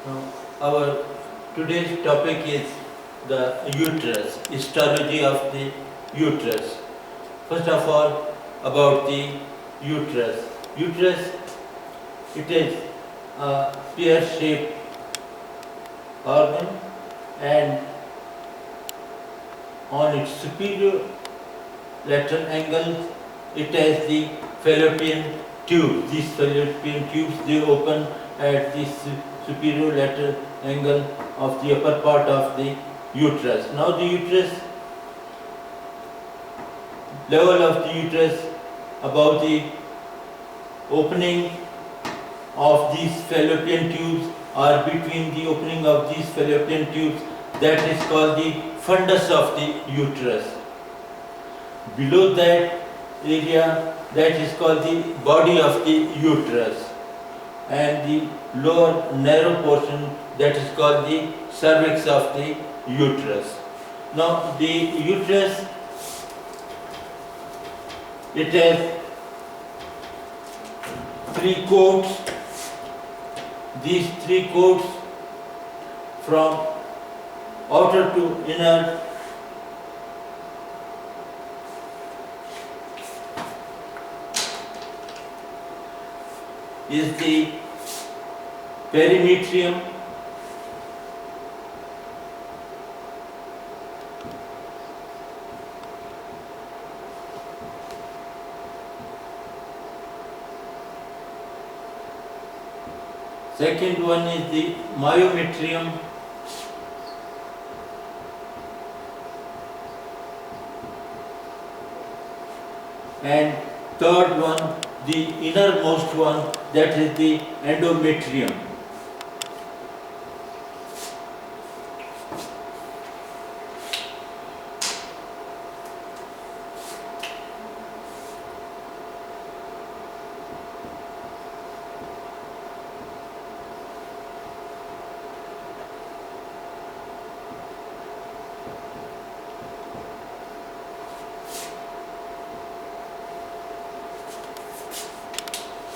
Now, our today's topic is the uterus, histology of the uterus. First of all, about the uterus. Uterus, it is a pear-shaped organ, and on its superior lateral angle, it has the fallopian tube. These fallopian tubes, they open at the superior lateral angle of the upper part of the uterus. Now the uterus, level of the uterus above the opening of these fallopian tubes or between the opening of these fallopian tubes, that is called the fundus of the uterus. Below that area, that is called the body of the uterus, and the lower narrow portion, that is called the cervix of the uterus. Now the uterus, it has three coats. These three coats, from outer to inner, is the perimetrium, second one is the myometrium, and third one, the innermost one, that is the endometrium.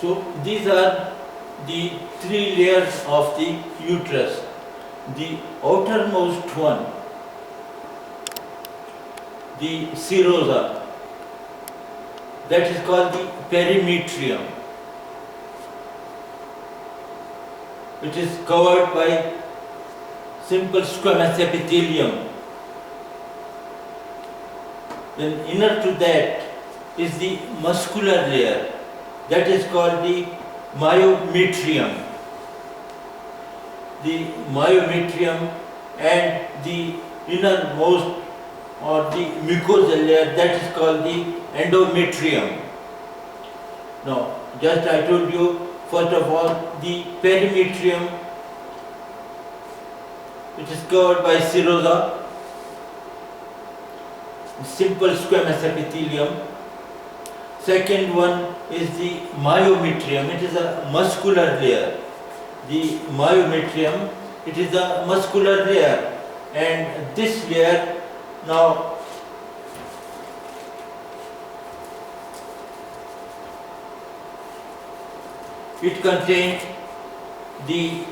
So these are the three layers of the uterus. The outermost one, the serosa, that is called the perimetrium. It is covered by simple squamous epithelium. Then inner to that is the muscular layer, that is called the myometrium. The myometrium and the innermost or the mucosal layer, that is called the endometrium. Now, just I told you, first of all, the perimetrium, it is covered by serosa, simple squamous epithelium. Second one is the myometrium. It is a muscular layer. The myometrium, it is a muscular layer, and this layer, now it contains the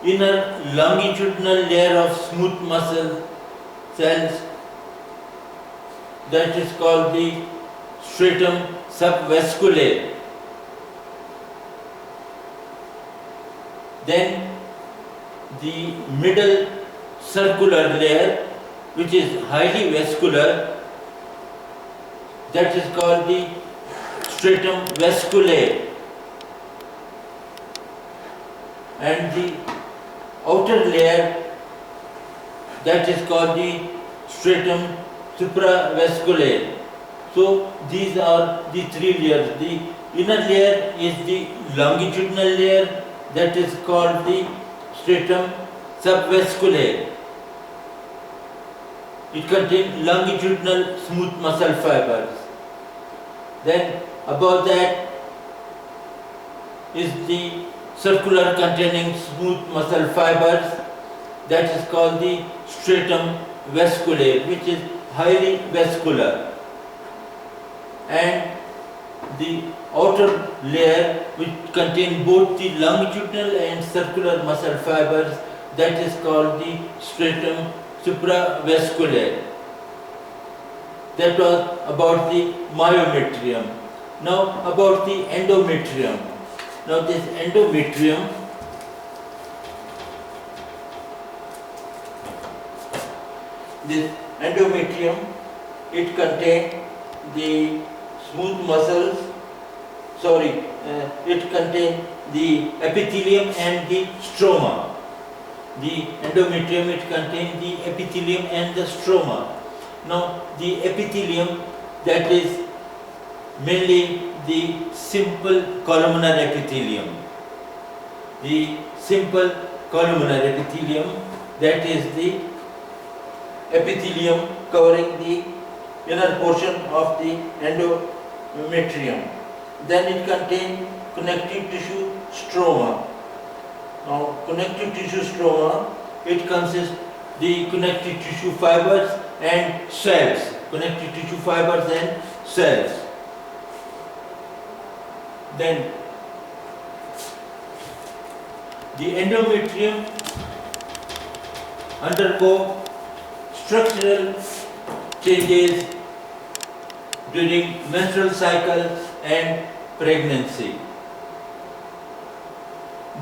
inner longitudinal layer of smooth muscle cells, that is called the stratum subvasculae. Then the middle circular layer, which is highly vascular, that is called the stratum vasculae. And the outer layer, that is called the stratum supravasculae. So these are the three layers. The inner layer is the longitudinal layer, that is called the stratum subvasculae. It contains longitudinal smooth muscle fibers. Then above that is the circular containing smooth muscle fibers, that is called the stratum vasculae, which is highly vascular. And the outer layer which contain both the longitudinal and circular muscle fibers, that is called the stratum supravasculaire. That was about the myometrium. Now about the endometrium. Now this endometrium it contains the smooth muscles, it contains the epithelium and the stroma. The endometrium, it contains the epithelium and the stroma. Now the epithelium, that is mainly the simple columnar epithelium. The simple columnar epithelium, that is the epithelium covering the inner portion of the endometrium. Then it contains connective tissue stroma. Now connective tissue stroma, it consists the connective tissue fibers and cells. Connective tissue fibers and cells. Then the endometrium undergo structural changes during menstrual cycle and pregnancy.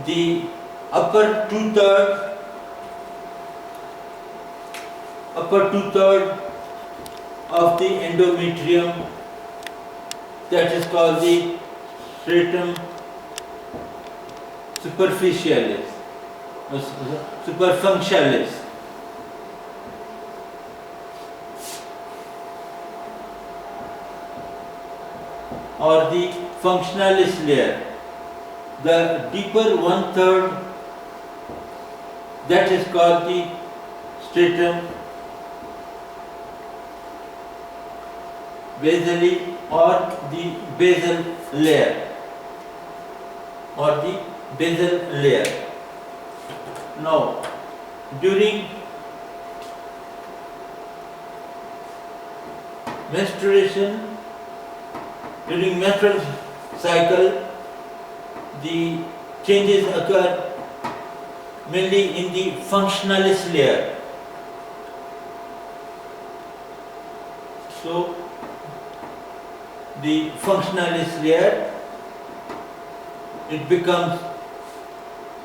The upper two-third of the endometrium, that is called the stratum superficialis, superfunctalis. Or the functionalis layer. The deeper one-third, that is called the stratum basale or the basal layer. Now, during menstrual cycle, the changes occur mainly in the functionalis layer. So, the functionalis layer, it becomes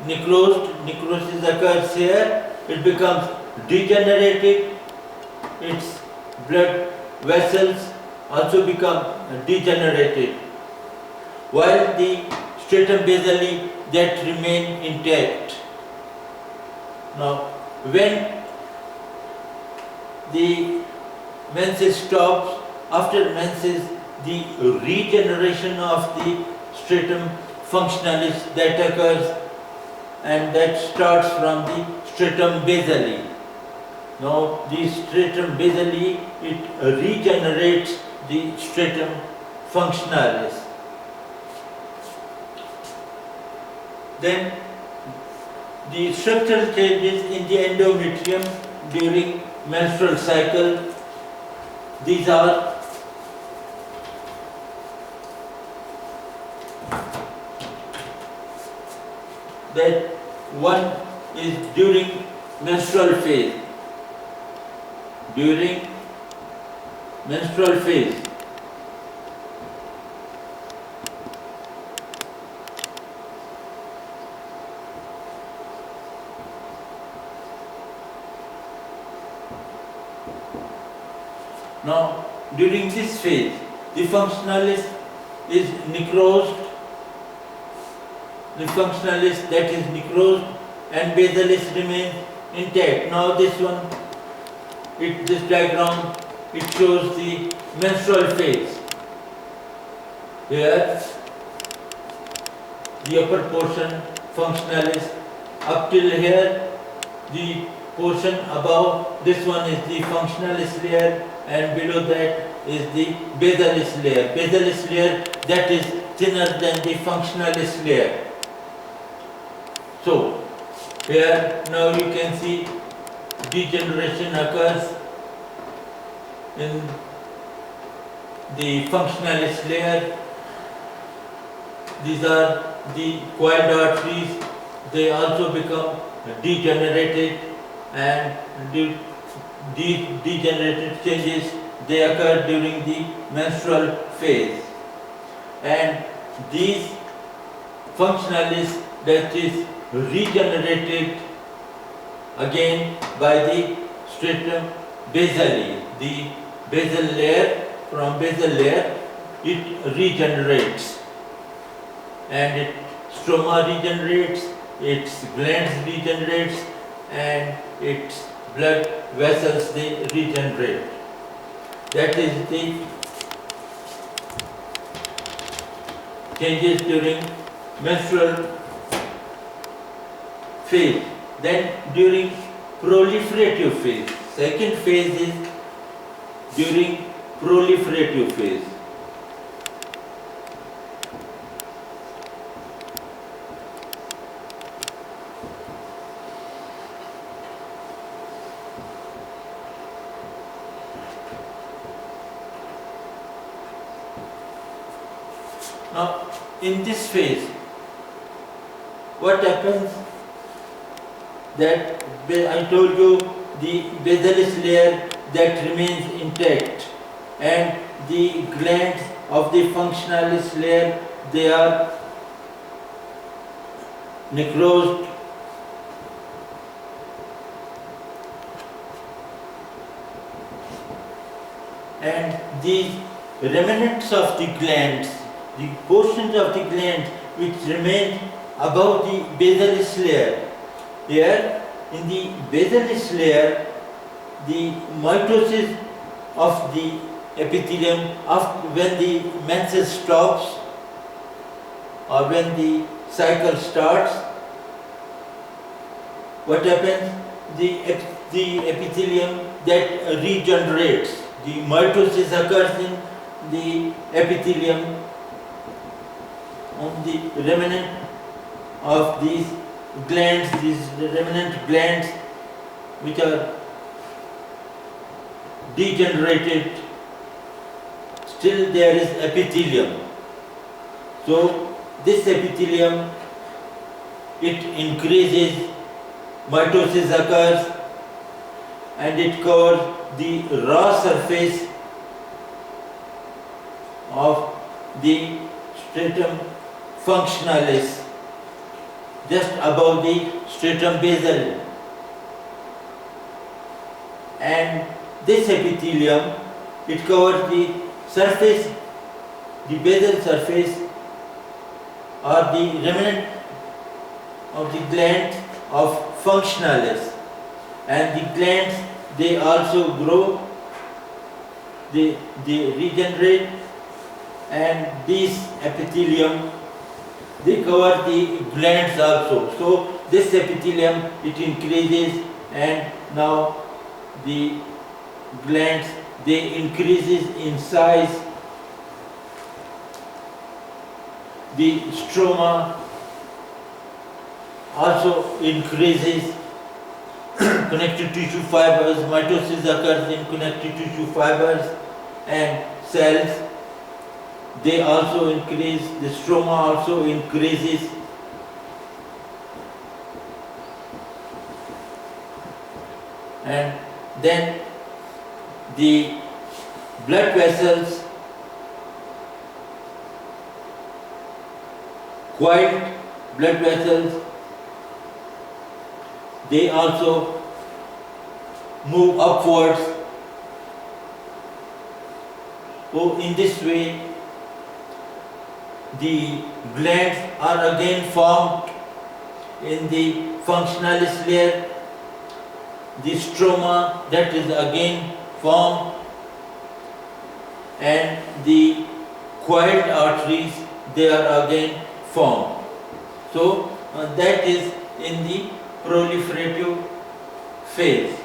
necrosis occurs here, it becomes degenerated, its blood vessels also become degenerated, while the stratum basale, that remain intact. Now, when the menses stops, after menses, the regeneration of the stratum functionalis that occurs, and that starts from the stratum basale. Now, the stratum basale, it regenerates the stratum functionalis. Then the structural changes in the endometrium during menstrual cycle, these are that one is during menstrual phase. During menstrual phase, now during this phase, the functionalis is necrosed, and basalis remains intact. Now this one, this diagram, it shows the menstrual phase. Here, the upper portion functionalis, up till here, the portion above, this one is the functionalis layer, and below that is the basalis layer. Basalis layer, that is thinner than the functionalis layer. So, here now you can see degeneration occurs in the functionalis layer, these are the coiled arteries. They also become degenerated, and degenerated changes, they occur during the menstrual phase. And these functionalis, that is regenerated again by the stratum basale. The basal layer, from basal layer, it regenerates, and its stroma regenerates, its glands regenerates, and its blood vessels, they regenerate. That is the changes during menstrual phase. Then during proliferative phase, second phase is during proliferative phase. Now, in this phase, what happens? That I told you, the basalis layer that remains intact, and the glands of the functionalis layer, they are necrosed, and these remnants of the glands, the portions of the glands which remain above the basalis layer, here in the basalis layer, the mitosis of the epithelium, when the menses stops or when the cycle starts, what happens? The epithelium that regenerates, the mitosis occurs in the epithelium on the remnant of these glands, these remnant glands which are degenerated, still there is epithelium. So this epithelium, it increases, mitosis occurs, and it covers the raw surface of the stratum functionalis, just above the stratum basale. And this epithelium, it covers the surface, the basal surface, or the remnant of the gland of functionalis. And the glands, they also grow, they regenerate, and this epithelium, they cover the glands also. So this epithelium, it increases, and now the glands, they increases in size. The stroma also increases. Connective tissue fibers, mitosis occurs in connective tissue fibers and cells. They also increase, the stroma also increases. And then the blood vessels, coiled blood vessels, they also move upwards. So in this way, the glands are again formed in the functionalis layer. The stroma, that is again formed, and the coiled arteries, they are again formed. So that is in the proliferative phase.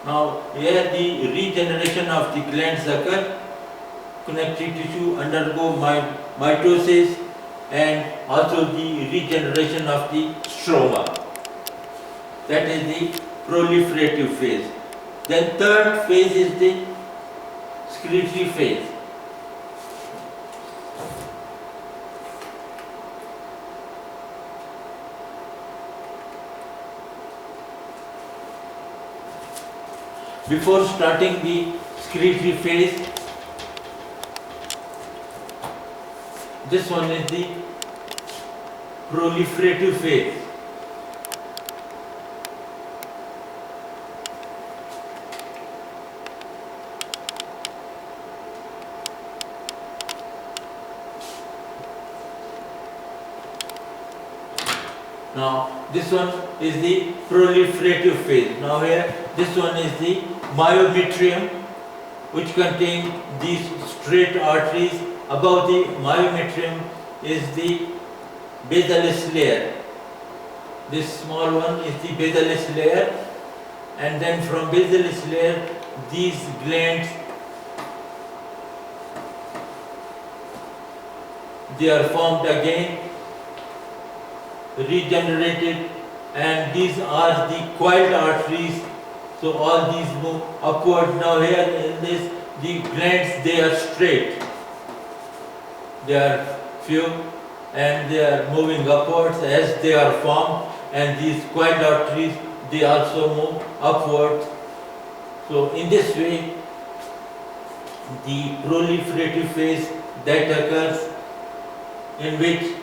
Now here the regeneration of the glands occur, connective tissue undergo mitosis, and also the regeneration of the stroma. That is the proliferative phase. Then third phase is the excretory phase. before starting the excretory phase, this one is the proliferative phase. Now this one is the proliferative phase. Now here this one is the myometrium, which contains these straight arteries. Above the myometrium is the basalis layer. This small one is the basalis layer, and then from basalis layer these glands, they are formed again, regenerated, and these are the coiled arteries. So all these move upward. Now here in this, the glands, they are straight, they are few, and they are moving upwards as they are formed, and these coiled arteries, they also move upwards. So in this way, the proliferative phase that occurs, in which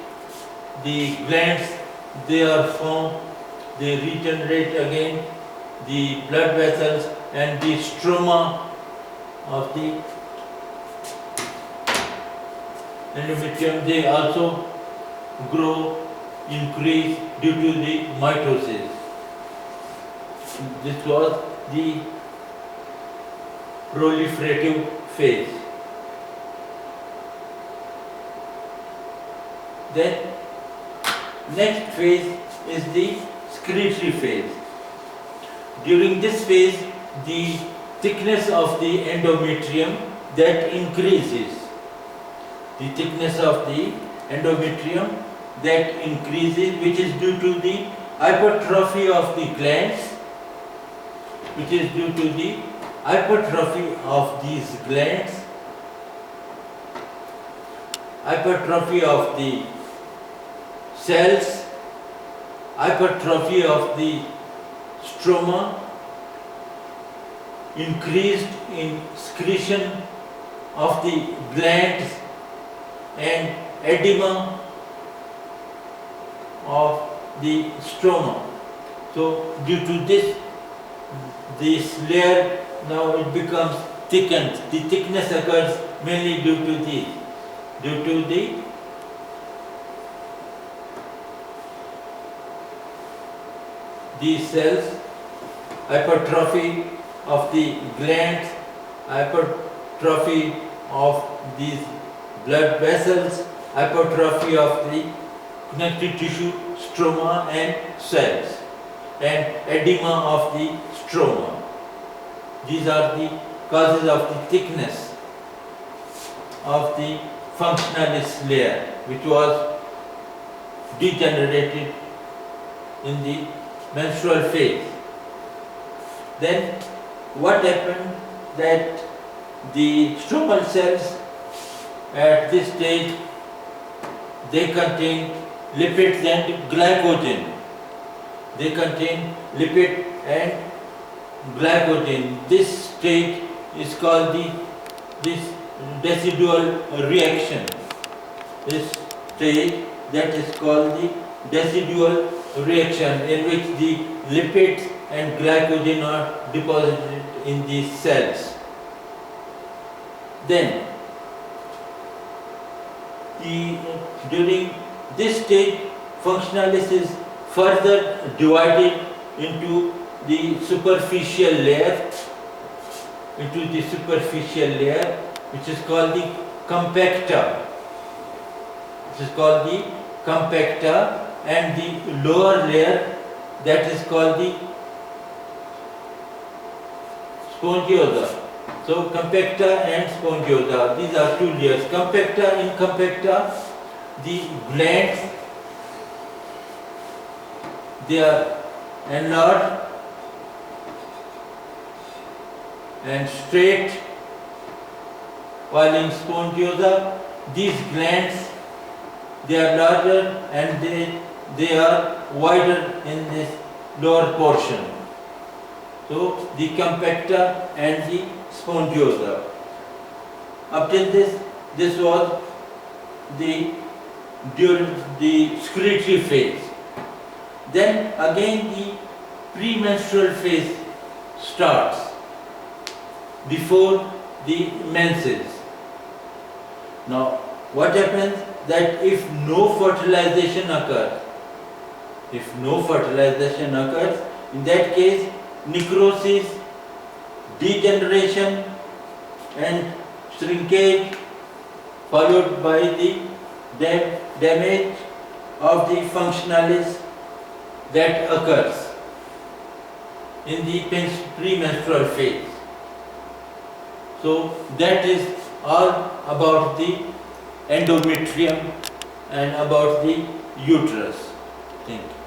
the glands, they are formed, they regenerate again, the blood vessels and the stroma of the endometrium, they also grow, increase due to the mitosis. This was the proliferative phase. Then next phase is the excretory phase. During this phase, the thickness of the endometrium, that increases. The thickness of the endometrium, that increases, which is due to the hypertrophy of the glands, which is due to the hypertrophy of these glands, hypertrophy of the cells, hypertrophy of the stroma, increased in secretion of the glands, and edema of the stroma. So due to this layer, now it becomes thickened. The thickness occurs mainly due to the these cells, hypertrophy of the glands, hypertrophy of these blood vessels, hypertrophy of the connective tissue, stroma and cells, and edema of the stroma. These are the causes of the thickness of the functionalis layer, which was degenerated in the menstrual phase. Then what happened, that the stromal cells at this stage, they contain lipids and glycogen. They contain lipid and glycogen. This stage is called this decidual reaction. This stage, that is called the decidual reaction, in which the lipids and glycogen are deposited in these cells. Then during this stage, functionalis is further divided into the superficial layer, which is called the compacta. And the lower layer, that is called the spongiosa. So compacta and spongiosa, these are two layers. In compacta, the glands, they are enlarged and straight, while in spongiosa, these glands, they are larger and they are wider in this lower portion. So the compactor and the spongiosa. Up till this was the during the excretory phase. Then again the premenstrual phase starts before the menses. Now what happens that if no fertilization occurs, in that case necrosis, degeneration and shrinkage followed by the damage of the functionalis that occurs in the premenstrual phase. So that is all about the endometrium and about the uterus. Thank you.